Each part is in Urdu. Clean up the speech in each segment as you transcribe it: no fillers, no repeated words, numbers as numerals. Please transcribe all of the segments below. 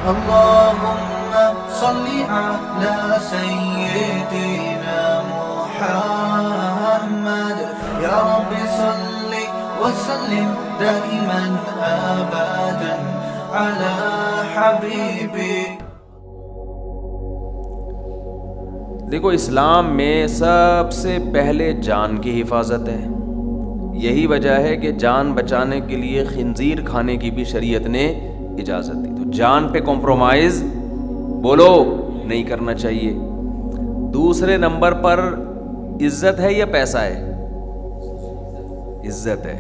اللهم صل على سيدنا محمد يا رب صل وسلم دائما ابدا على حبيبي. دیکھو اسلام میں سب سے پہلے جان کی حفاظت ہے. یہی وجہ ہے کہ جان بچانے کے لیے خنزیر کھانے کی بھی شریعت نے اجازت دی. تو جان پہ کمپرومائز بولو نہیں کرنا چاہیے. دوسرے نمبر پر عزت ہے یا پیسہ ہے؟ عزت ہے.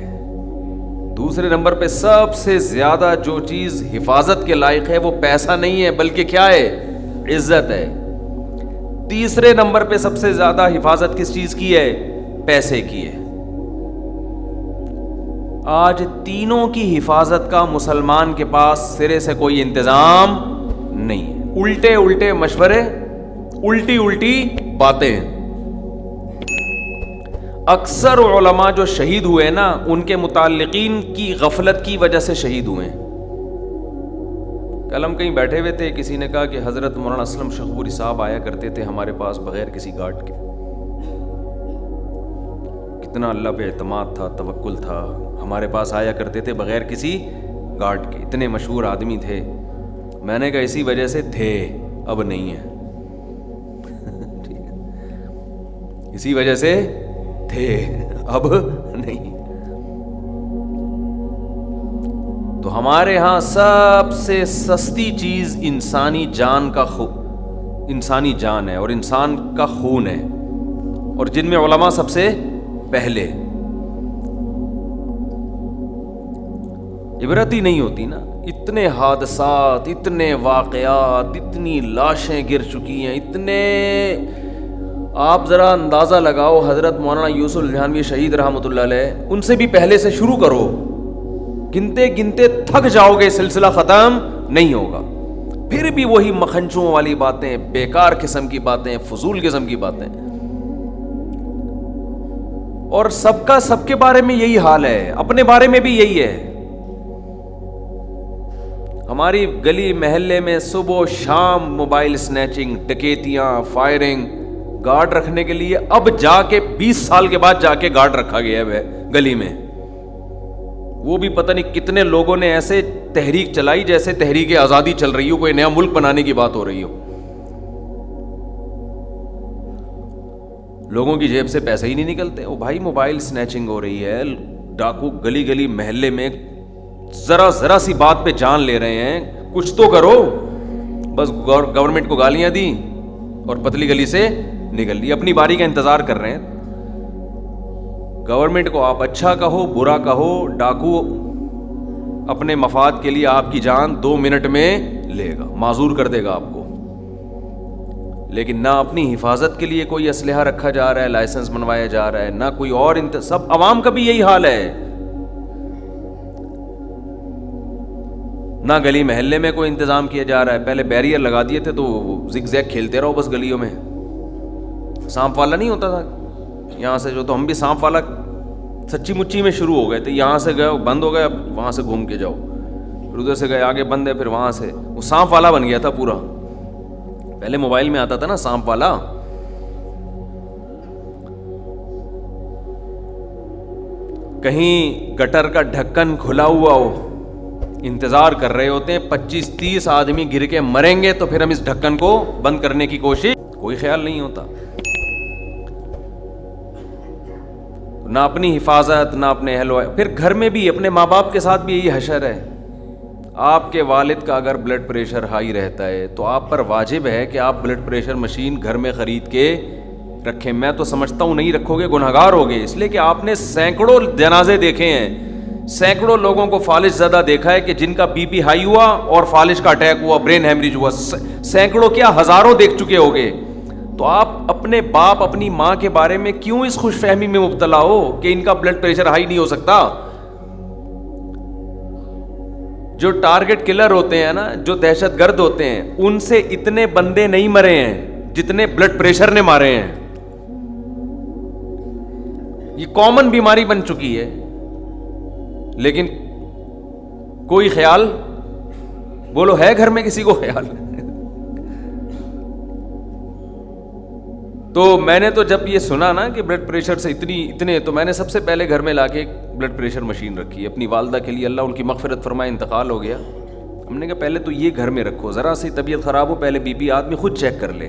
دوسرے نمبر پہ سب سے زیادہ جو چیز حفاظت کے لائق ہے وہ پیسہ نہیں ہے بلکہ کیا ہے؟ عزت ہے. تیسرے نمبر پہ سب سے زیادہ حفاظت کس چیز کی ہے؟ پیسے کی ہے. آج تینوں کی حفاظت کا مسلمان کے پاس سرے سے کوئی انتظام نہیں ہے. الٹے الٹے مشورے، الٹی الٹی باتیں. اکثر علماء جو شہید ہوئے نا ان کے متعلقین کی غفلت کی وجہ سے شہید ہوئے. کل ہم کہیں بیٹھے ہوئے تھے، کسی نے کہا کہ حضرت مولانا اسلم شخبوری صاحب آیا کرتے تھے ہمارے پاس بغیر کسی گارڈ کے. کتنا اللہ پہ اعتماد تھا، توکل تھا. ہمارے پاس آیا کرتے تھے بغیر کسی گارڈ کے. اتنے مشہور آدمی تھے. میں نے کہا اسی وجہ سے تھے، اب نہیں ہے. اسی وجہ سے تھے، اب نہیں. تو ہمارے ہاں سب سے سستی چیز انسانی جان ہے اور انسان کا خون ہے، اور جن میں علماء سب سے پہلے. عبرت ہی نہیں ہوتی نا. اتنے حادثات، اتنے واقعات، اتنی لاشیں گر چکی ہیں. اتنے آپ ذرا اندازہ لگاؤ، حضرت مولانا یوسف الجھانوی شہید رحمۃ اللہ علیہ، ان سے بھی پہلے سے شروع کرو. گنتے گنتے تھک جاؤ گے، سلسلہ ختم نہیں ہوگا. پھر بھی وہی مکھنچوں والی باتیں، بیکار قسم کی باتیں، فضول قسم کی باتیں. اور سب کا سب کے بارے میں یہی حال ہے، اپنے بارے میں بھی یہی ہے. ہماری گلی محلے میں صبح و شام موبائل سنیچنگ، ڈکیتیاں، فائرنگ. گارڈ رکھنے کے لیے اب جا کے 20 سال کے بعد جا کے گارڈ رکھا گیا ہے گلی میں. وہ بھی پتہ نہیں کتنے لوگوں نے ایسے تحریک چلائی جیسے تحریک آزادی چل رہی ہو، کوئی نیا ملک بنانے کی بات ہو رہی ہو. لوگوں کی جیب سے پیسے ہی نہیں نکلتے. او بھائی موبائل سنیچنگ ہو رہی ہے، ڈاکو گلی گلی محلے میں ذرا سی بات پہ جان لے رہے ہیں. کچھ تو کرو. بس گورنمنٹ کو گالیاں دی اور پتلی گلی سے نکل لی، اپنی باری کا انتظار کر رہے ہیں. گورنمنٹ کو آپ اچھا کہو برا کہو، ڈاکو اپنے مفاد کے لیے آپ کی جان 2 منٹ میں لے گا، معذور کر دے گا آپ کو. لیکن نہ اپنی حفاظت کے لیے کوئی اسلحہ رکھا جا رہا ہے، لائسنس بنوایا جا رہا ہے، نہ کوئی اور سب عوام کا بھی یہی حال ہے. نہ گلی محلے میں کوئی انتظام کیا جا رہا ہے. پہلے بیریئر لگا دیے تھے تو زگ زیگ کھیلتے رہو بس گلیوں میں. سانپ والا نہیں ہوتا تھا یہاں سے جو، تو ہم بھی سانپ والا سچی مچی میں شروع ہو گئے تھے. یہاں سے گئے بند ہو گئے، اب وہاں سے گھوم کے جاؤ، پھر ادھر سے گئے آگے بند ہے، پھر وہاں سے وہ سانپ والا بن گیا تھا پورا. پہلے موبائل میں آتا تھا نا سانپ والا. کہیں گٹر کا ڈھکن کھلا ہوا ہو، انتظار کر رہے ہوتے ہیں 25-30 آدمی گر کے مریں گے تو پھر ہم اس ڈھکن کو بند کرنے کی کوشش، کوئی خیال نہیں ہوتا. نہ اپنی حفاظت نہ اپنے اہل. پھر گھر میں بھی اپنے ماں باپ کے ساتھ بھی یہی حشر ہے. آپ کے والد کا اگر بلڈ پریشر ہائی رہتا ہے تو آپ پر واجب ہے کہ آپ بلڈ پریشر مشین گھر میں خرید کے رکھیں. میں تو سمجھتا ہوں نہیں رکھو گے گنہگار ہوگے، اس لیے کہ آپ نے سینکڑوں جنازے دیکھے ہیں، سینکڑوں لوگوں کو فالج زدہ دیکھا ہے کہ جن کا بی پی ہائی ہوا اور فالج کا اٹیک ہوا، برین ہیمریج ہوا. سینکڑوں کیا ہزاروں دیکھ چکے ہوگے. تو آپ اپنے باپ اپنی ماں کے بارے میں کیوں اس خوش فہمی میں مبتلا ہو کہ ان کا بلڈ پریشر ہائی نہیں ہو سکتا. جو ٹارگٹ کلر ہوتے ہیں نا، جو دہشت گرد ہوتے ہیں، ان سے اتنے بندے نہیں مرے ہیں جتنے بلڈ پریشر نے مارے ہیں. یہ کامن بیماری بن چکی ہے، لیکن کوئی خیال بولو ہے گھر میں کسی کو خیال؟ تو میں نے تو جب یہ سنا نا کہ بلڈ پریشر سے اتنے تو میں نے سب سے پہلے گھر میں لا کے بلڈ پریشر مشین رکھی اپنی والدہ کے لیے، اللہ ان کی مغفرت فرمائے، انتقال ہو گیا. ہم نے کہا پہلے تو یہ گھر میں رکھو، ذرا سی طبیعت خراب ہو پہلے بی پی آدمی خود چیک کر لے،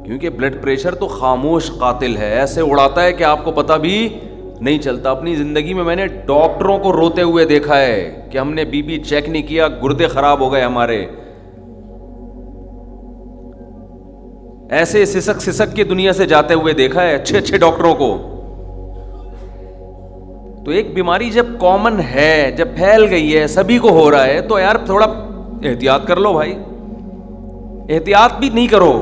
کیونکہ بلڈ پریشر تو خاموش قاتل ہے، ایسے اڑاتا ہے کہ آپ کو پتہ بھی نہیں چلتا. اپنی زندگی میں نے ڈاکٹروں کو روتے ہوئے دیکھا ہے کہ ہم نے بی پی چیک نہیں کیا، گردے خراب ہو گئے ہمارے. ایسے سسک کے دنیا سے جاتے ہوئے دیکھا ہے اچھے ڈاکٹروں کو. تو ایک بیماری جب کامن ہے، جب پھیل گئی ہے، سبھی کو ہو رہا ہے، تو یار تھوڑا احتیاط کر لو بھائی. احتیاط بھی نہیں کرو،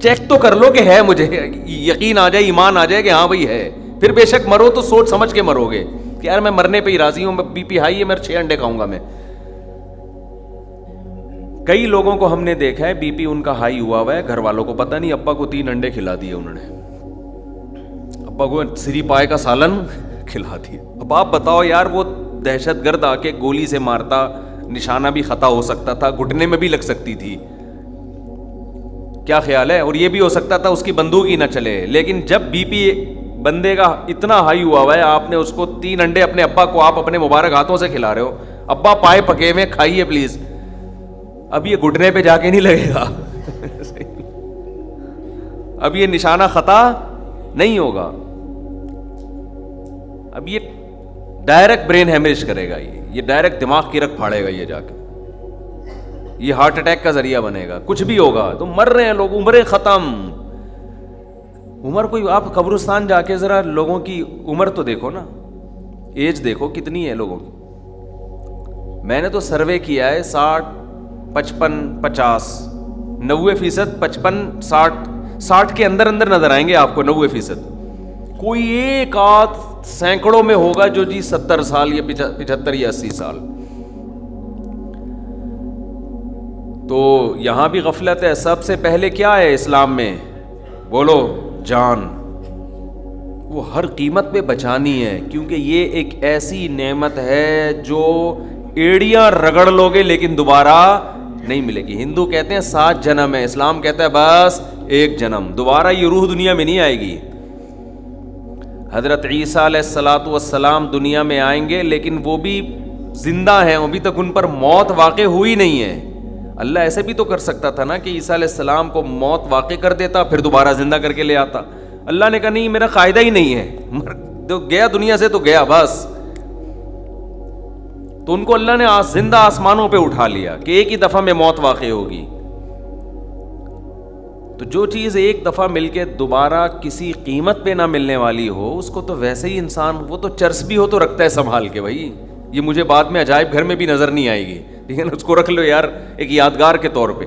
چیک تو کر لو کہ ہے، مجھے یقین آ جائے، ایمان آ جائے کہ ہاں بھائی ہے. پھر بے شک مرو تو سوچ سمجھ کے مرو گے کہ یار میں مرنے پہ ہی راضی ہوں، بی پی ہائی ہے، میں 6 انڈے کھاؤں گا. میں کئی لوگوں کو ہم نے دیکھا ہے بی پی ان کا ہائی ہوا ہے، گھر والوں کو پتہ نہیں، ابا کو 3 انڈے کھلا دیے انہوں نے، ابا کو سری پائے کا سالن کھلا دیا. اب آپ بتاؤ یار، وہ دہشت گرد آ کے گولی سے مارتا، نشانہ بھی خطا ہو سکتا تھا، گھٹنے میں بھی لگ سکتی تھی، کیا خیال ہے؟ اور یہ بھی ہو سکتا تھا اس کی بندوق ہی نہ چلے. لیکن جب بی پی بندے کا اتنا ہائی ہوا ہے، آپ نے اس کو 3 انڈے اپنے ابا کو آپ اپنے مبارک ہاتھوں سے کھلا رہے ہو، ابا پائے پکے میں کھائیے پلیز. اب یہ گھٹنے پہ جا کے نہیں لگے گا اب یہ نشانہ خطا نہیں ہوگا، اب یہ ڈائریکٹ برین ہیمریج کرے گا، یہ ڈائریکٹ دماغ کی رگ پھاڑے گا، یہ جا کے یہ ہارٹ اٹیک کا ذریعہ بنے گا، کچھ بھی ہوگا. تو مر رہے ہیں لوگ، عمریں ختم. عمر کوئی، آپ قبرستان جا کے ذرا لوگوں کی عمر تو دیکھو نا، ایج دیکھو کتنی ہے لوگوں کی. میں نے تو سروے کیا ہے 60 55 50 90%، 55 60 کے اندر نظر آئیں گے آپ کو 90%. کوئی ایک آدھ سینکڑوں میں ہوگا جو 70 سال یا 75 یا 80 سال. تو یہاں بھی غفلت ہے. سب سے پہلے کیا ہے اسلام میں؟ بولو، جان. وہ ہر قیمت پہ بچانی ہے، کیونکہ یہ ایک ایسی نعمت ہے جو ایڑیاں رگڑ لوگے لیکن دوبارہ نہیں ملے گی. ہندو کہتے ہیں 7 جنم ہے، اسلام کہتا ہے بس 1 جنم، دوبارہ یہ روح دنیا میں نہیں آئے گی. حضرت عیسیٰ علیہ السلام دنیا میں آئیں گے، لیکن وہ بھی زندہ ہیں، ابھی تک ان پر موت واقع ہوئی نہیں ہے. اللہ ایسے بھی تو کر سکتا تھا نا کہ عیسیٰ علیہ السلام کو موت واقع کر دیتا، پھر دوبارہ زندہ کر کے لے آتا. اللہ نے کہا نہیں، میرا قاعدہ ہی نہیں ہے، تو گیا دنیا سے تو گیا بس. تو ان کو اللہ نے زندہ آسمانوں پہ اٹھا لیا کہ ایک ہی دفعہ میں موت واقع ہوگی. تو جو چیز ایک دفعہ مل کے دوبارہ کسی قیمت پہ نہ ملنے والی ہو، اس کو تو ویسے ہی انسان، وہ تو چرس بھی ہو تو رکھتا ہے سنبھال کے. بھائی یہ مجھے بعد میں عجائب گھر میں بھی نظر نہیں آئے گی، لیکن اس کو رکھ لو یار ایک یادگار کے طور پہ،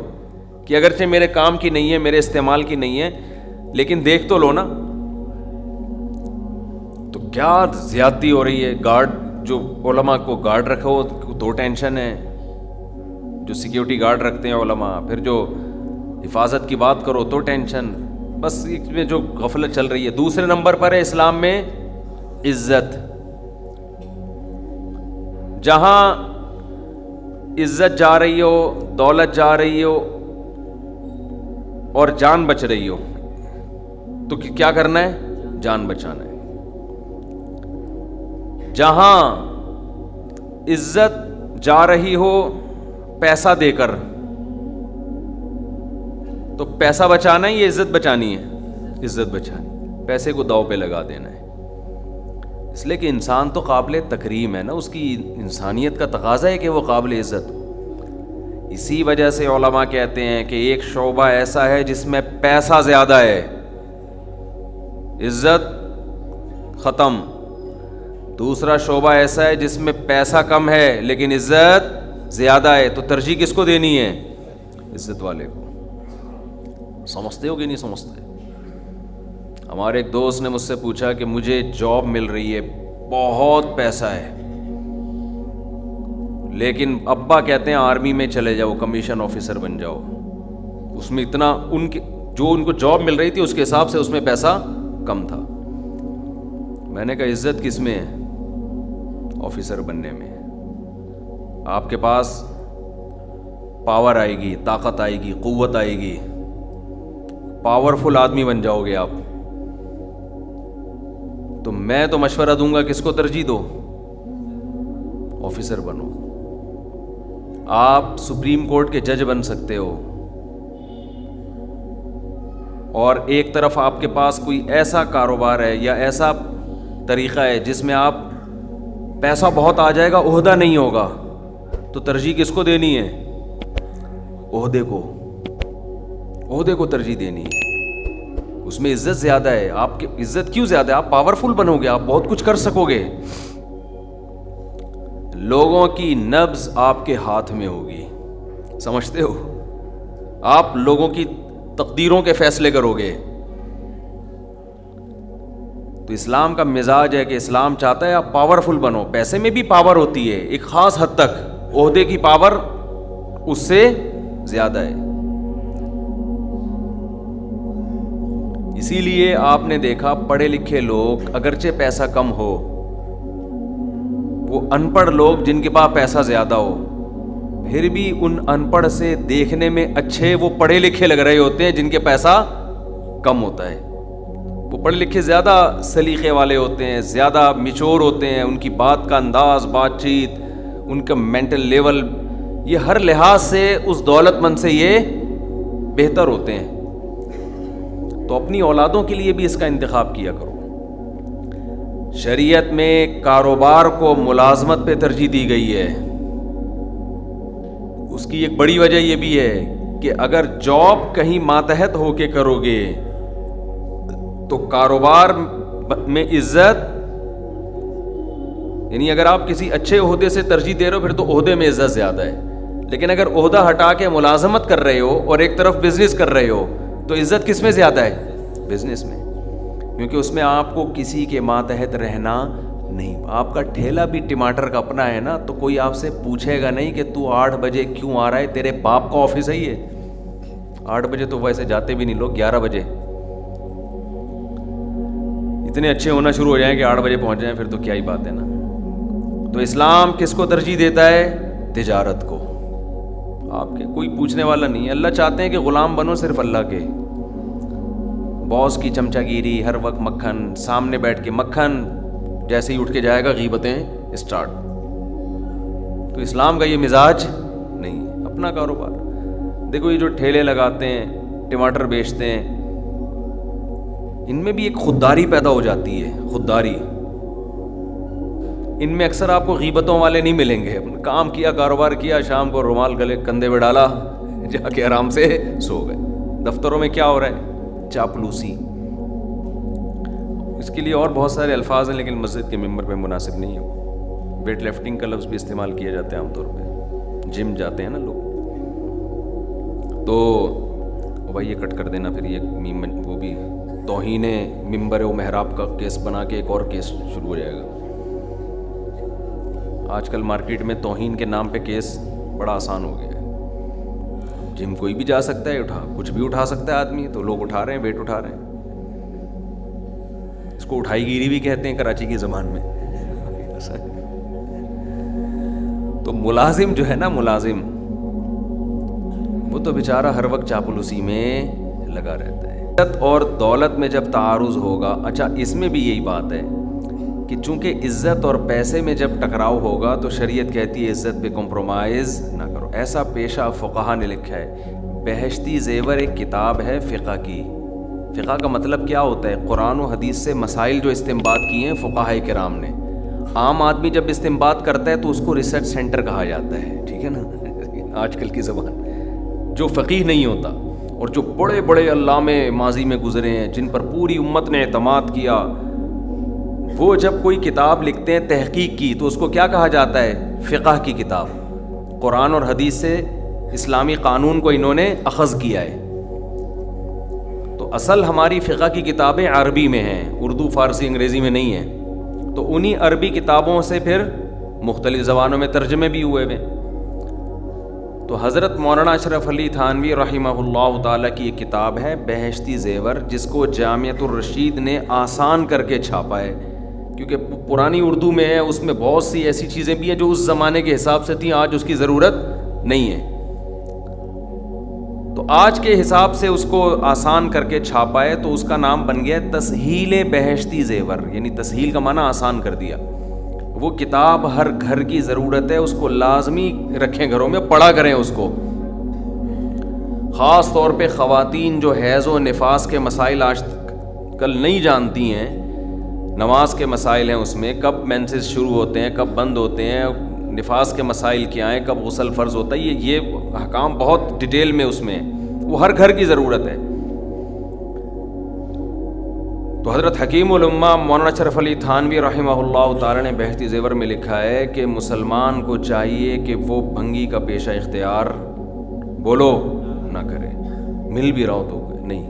کہ اگرچہ میرے کام کی نہیں ہے، میرے استعمال کی نہیں ہے، لیکن دیکھ تو لو نا. تو کیا زیادتی ہو رہی ہے. گارڈ جو علماء کو گارڈ رکھو تو ٹینشن ہے، جو سیکیورٹی گارڈ رکھتے ہیں علماء، پھر جو حفاظت کی بات کرو تو ٹینشن. بس اس میں جو غفلت چل رہی ہے. دوسرے نمبر پر ہے اسلام میں عزت. جہاں عزت جا رہی ہو، دولت جا رہی ہو اور جان بچ رہی ہو، تو کیا کرنا ہے؟ جان بچانا ہے. جہاں عزت جا رہی ہو پیسہ دے کر، تو پیسہ بچانا ہے یا عزت بچانی ہے؟ عزت بچانی. پیسے کو داؤ پہ لگا دینا ہے. اس لیے کہ انسان تو قابل تکریم ہے نا، اس کی انسانیت کا تقاضا ہے کہ وہ قابل عزت ہو. اسی وجہ سے علماء کہتے ہیں کہ ایک شعبہ ایسا ہے جس میں پیسہ زیادہ ہے، عزت ختم. دوسرا شعبہ ایسا ہے جس میں پیسہ کم ہے لیکن عزت زیادہ ہے، تو ترجیح کس کو دینی ہے؟ عزت والے کو. سمجھتے ہو کہ نہیں سمجھتے؟ ہمارے ایک دوست نے مجھ سے پوچھا کہ مجھے جاب مل رہی ہے، بہت پیسہ ہے، لیکن ابا کہتے ہیں آرمی میں چلے جاؤ، کمیشن آفیسر بن جاؤ. اس میں اتنا جو ان کو جاب مل رہی تھی اس کے حساب سے اس میں پیسہ کم تھا. میں نے کہا عزت کس میں ہے؟ آفیسر بننے میں. آپ کے پاس پاور آئے گی, طاقت آئے گی, قوت آئے گی, پاورفل آدمی بن جاؤ گے آپ. تو میں تو مشورہ دوں گا کس کو ترجیح دو, آفیسر بنو. آپ سپریم کورٹ کے جج بن سکتے ہو, اور ایک طرف آپ کے پاس کوئی ایسا کاروبار ہے یا ایسا طریقہ ہے جس میں آپ پیسہ بہت آ جائے گا, عہدہ نہیں ہوگا, تو ترجیح کس کو دینی ہے؟ عہدے کو. عہدے کو ترجیح دینی ہے, اس میں عزت زیادہ ہے. آپ کی عزت کیوں زیادہ ہے؟ آپ پاورفل بنو گے, آپ بہت کچھ کر سکو گے. لوگوں کی نبض آپ کے ہاتھ میں ہوگی, سمجھتے ہو؟ آپ لوگوں کی تقدیروں کے فیصلے کرو گے. تو اسلام کا مزاج ہے کہ اسلام چاہتا ہے آپ پاورفل بنو. پیسے میں بھی پاور ہوتی ہے ایک خاص حد تک, عہدے کی پاور اس سے زیادہ ہے. اسی لیے آپ نے دیکھا پڑھے لکھے لوگ اگرچہ پیسہ کم ہو, وہ ان پڑھ لوگ جن کے پاس پیسہ زیادہ ہو, پھر بھی ان ان پڑھ سے دیکھنے میں اچھے وہ پڑھے لکھے لگ رہے ہوتے ہیں جن کے پیسہ کم ہوتا ہے. وہ پڑھے لکھے زیادہ سلیقے والے ہوتے ہیں, زیادہ میچور ہوتے ہیں, ان کی بات کا انداز, بات چیت, ان کا مینٹل لیول, یہ ہر لحاظ سے اس دولت مند سے یہ بہتر ہوتے ہیں. تو اپنی اولادوں کے لیے بھی اس کا انتخاب کیا کرو. شریعت میں کاروبار کو ملازمت پہ ترجیح دی گئی ہے. اس کی ایک بڑی وجہ یہ بھی ہے کہ اگر جاب کہیں ماتحت ہو کے کرو گے تو کاروبار میں عزت, یعنی اگر آپ کسی اچھے عہدے سے ترجیح دے رہے ہو پھر تو عہدے میں عزت زیادہ ہے. لیکن اگر عہدہ ہٹا کے ملازمت کر رہے ہو اور ایک طرف بزنس کر رہے ہو تو عزت کس میں زیادہ ہے؟ بزنس میں, کیونکہ اس میں آپ کو کسی کے ماتحت رہنا نہیں. آپ کا ٹھیلا بھی ٹماٹر کا اپنا ہے نا, تو کوئی آپ سے پوچھے گا نہیں کہ تو 8 بجے کیوں آ رہا ہے, تیرے باپ کا آفس ہے یہ. 8 بجے تو ویسے جاتے بھی نہیں لوگ, 11 بجے. اتنے اچھے ہونا شروع ہو جائیں کہ 8 بجے پہنچ جائیں پھر تو کیا ہی بات ہے نا. تو اسلام کس کو ترجیح دیتا ہے؟ تجارت کو. آپ کے کوئی پوچھنے والا نہیں ہے. اللہ چاہتے ہیں کہ غلام بنو صرف اللہ کے. باس کی چمچہ گیری, ہر وقت مکھن, سامنے بیٹھ کے مکھن, جیسے ہی اٹھ کے جائے گا غیبتیں اسٹارٹ. تو اسلام کا یہ مزاج نہیں. اپنا کاروبار دیکھو, یہ جو ٹھیلے لگاتے ہیں, ٹماٹر بیچتے ہیں, ان میں بھی ایک خودداری پیدا ہو جاتی ہے. خودداری, ان میں اکثر آپ کو غیبتوں والے نہیں ملیں گے. کام کیا, کاروبار کیا, شام کو رومال گلے کندھے پہ ڈالا, جا کے آرام سے سو گئے. دفتروں میں کیا ہو رہا ہے؟ چاپلوسی. اس کے لیے اور بہت سارے الفاظ ہیں لیکن مسجد کے ممبر پہ مناسب نہیں ہے. ویٹ لفٹنگ کا لفظ بھی استعمال کیا جاتا ہے عام طور پہ, جم جاتے ہیں نا لوگ. تو بھائی یہ کٹ کر دینا, پھر یہ وہ بھی توہین ممبر و محراب کا کیس بنا کے ایک اور کیس شروع ہو جائے گا. آج کل مارکیٹ میں توہین کے نام پہ کیس بڑا آسان ہو گیا ہے. جم کوئی بھی جا سکتا ہے, کچھ بھی اٹھا سکتا ہے آدمی, تو لوگ اٹھا رہے ہیں, ویٹ اٹھا رہے ہیں. اس کو اٹھائی گیری بھی کہتے ہیں کراچی کی زبان میں. تو ملازم جو ہے نا, ملازم, وہ تو بیچارہ ہر وقت چاپلوسی میں لگا رہتا ہے. عزت اور دولت میں جب تعارض ہوگا, اچھا اس میں بھی یہی بات ہے کہ چونکہ عزت اور پیسے میں جب ٹکراؤ ہوگا تو شریعت کہتی ہے عزت پہ کمپرومائز نہ کرو. ایسا پیشہ فقہا نے لکھا ہے. بہشتی زیور ایک کتاب ہے فقہ کی. فقہ کا مطلب کیا ہوتا ہے؟ قرآن و حدیث سے مسائل جو استنباط کیے ہیں فقہاء کرام نے. عام آدمی جب استنباط کرتا ہے تو اس کو ریسرچ سینٹر کہا جاتا ہے, ٹھیک ہے نا آج کل کی زبان. جو فقیہ نہیں ہوتا اور جو بڑے بڑے علامے ماضی میں گزرے ہیں جن پر پوری امت نے اعتماد کیا, وہ جب کوئی کتاب لکھتے ہیں تحقیق کی تو اس کو کیا کہا جاتا ہے؟ فقہ کی کتاب. قرآن اور حدیث سے اسلامی قانون کو انہوں نے اخذ کیا ہے. تو اصل ہماری فقہ کی کتابیں عربی میں ہیں, اردو, فارسی, انگریزی میں نہیں ہیں. تو انہی عربی کتابوں سے پھر مختلف زبانوں میں ترجمے بھی ہوئے ہوئے. تو حضرت مولانا اشرف علی تھانوی رحمہ اللہ تعالیٰ کی ایک کتاب ہے بہشتی زیور, جس کو جامعۃ الرشید نے آسان کر کے چھاپا ہے کیونکہ پرانی اردو میں ہے، اس میں بہت سی ایسی چیزیں بھی ہیں جو اس زمانے کے حساب سے تھیں، آج اس کی ضرورت نہیں ہے. تو آج کے حساب سے اس کو آسان کر کے چھاپا ہے، تو اس کا نام بن گیا تسہیل بہشتی زیور، یعنی تسہیل کا معنی آسان کر دیا. وہ کتاب ہر گھر کی ضرورت ہے، اس کو لازمی رکھیں گھروں میں، پڑھا کریں اس کو. خاص طور پہ خواتین جو حیض و نفاس کے مسائل آج کل نہیں جانتی ہیں، نماز کے مسائل ہیں اس میں، کب مینسز شروع ہوتے ہیں، کب بند ہوتے ہیں، نفاس کے مسائل کیا ہیں، کب غسل فرض ہوتا ہے، یہ احکام بہت ڈیٹیل میں اس میں ہیں، وہ ہر گھر کی ضرورت ہے. تو حضرت حکیم الامہ مولانا اشرف علی تھانوی رحمہ اللہ تعالی نے بہشتی زیور میں لکھا ہے کہ مسلمان کو چاہیے کہ وہ بھنگی کا پیشہ اختیار بولو نہ کرے، مل بھی رہا ہو تو نہیں،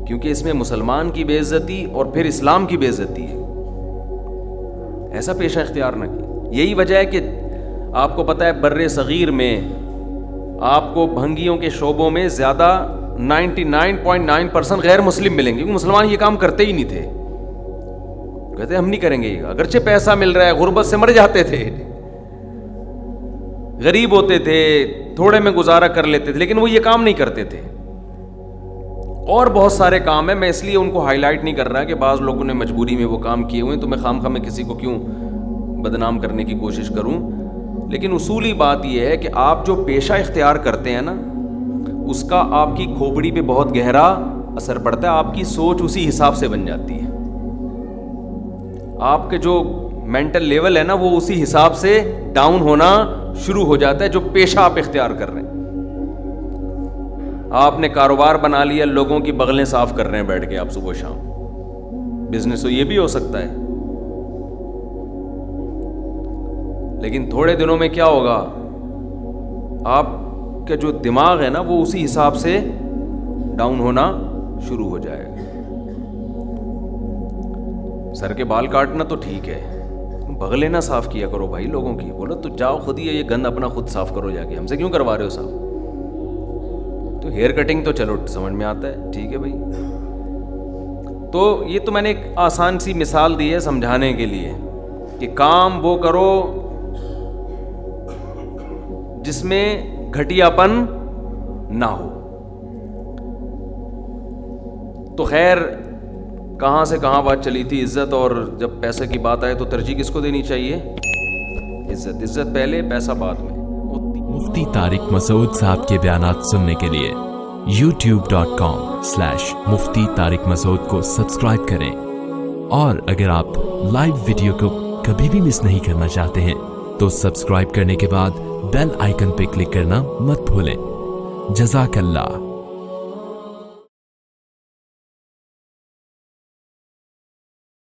کیونکہ اس میں مسلمان کی بے عزتی اور پھر اسلام کی بے عزتی ہے. ایسا پیشہ اختیار نہ کی. یہی وجہ ہے کہ آپ کو پتہ ہے بر صغیر میں آپ کو بھنگیوں کے شعبوں میں زیادہ 99.9% غیر مسلم ملیں گے، کیونکہ مسلمان یہ کام کرتے ہی نہیں تھے. کہتے ہم نہیں کریں گے یہ، اگرچہ پیسہ مل رہا ہے، غربت سے مر جاتے تھے، غریب ہوتے تھے، تھوڑے میں گزارا کر لیتے تھے، لیکن وہ یہ کام نہیں کرتے تھے. اور بہت سارے کام ہیں، میں اس لیے ان کو ہائی لائٹ نہیں کر رہا کہ بعض لوگوں نے مجبوری میں وہ کام کیے ہوئے ہیں، تو میں خواہ میں کسی کو کیوں بدنام کرنے کی کوشش کروں. لیکن اصولی بات یہ ہے کہ آپ جو پیشہ اختیار کرتے ہیں نا، اس کا آپ کی کھوپڑی پہ بہت گہرا اثر پڑتا ہے، آپ کی سوچ اسی حساب سے بن جاتی ہے، آپ کے جو مینٹل لیول ہے نا وہ اسی حساب سے ڈاؤن ہونا شروع ہو جاتا ہے جو پیشہ آپ اختیار کر رہے ہیں. آپ نے کاروبار بنا لیا، لوگوں کی بغلیں صاف کر رہے ہیں بیٹھ کے آپ صبح شام، بزنس تو یہ بھی ہو سکتا ہے. لیکن تھوڑے دنوں میں کیا ہوگا، آپ کا جو دماغ ہے نا وہ اسی حساب سے ڈاؤن ہونا شروع ہو جائے گا. سر کے بال کاٹنا تو ٹھیک ہے، بغلیں نہ صاف کیا کرو بھائی لوگوں کی. بولو تو جاؤ خود ہی یہ گند اپنا خود صاف کرو جا کے، ہم سے کیوں کروا رہے ہو صاف. تو ہیئر کٹنگ تو چلو سمجھ میں آتا ہے، ٹھیک ہے بھائی. تو یہ تو میں نے ایک آسان سی مثال دی ہے سمجھانے کے لیے کہ کام وہ کرو جس میں گھٹیا پن نہ ہو. تو خیر کہاں سے کہاں بات چلی تھی، عزت، اور جب پیسے کی بات آئے تو ترجیح کس کو دینی چاہیے؟ عزت. عزت پہلے، پیسہ بعد میں. مفتی طارق مسعود صاحب کے بیانات سننے کے لیے youtube.com/مفتی طارق مسعود کو سبسکرائب کریں، اور اگر آپ لائیو ویڈیو کو کبھی بھی مس نہیں کرنا چاہتے ہیں تو سبسکرائب کرنے کے بعد بیل آئیکن پہ کلک کرنا مت بھولیں. جزاک اللہ.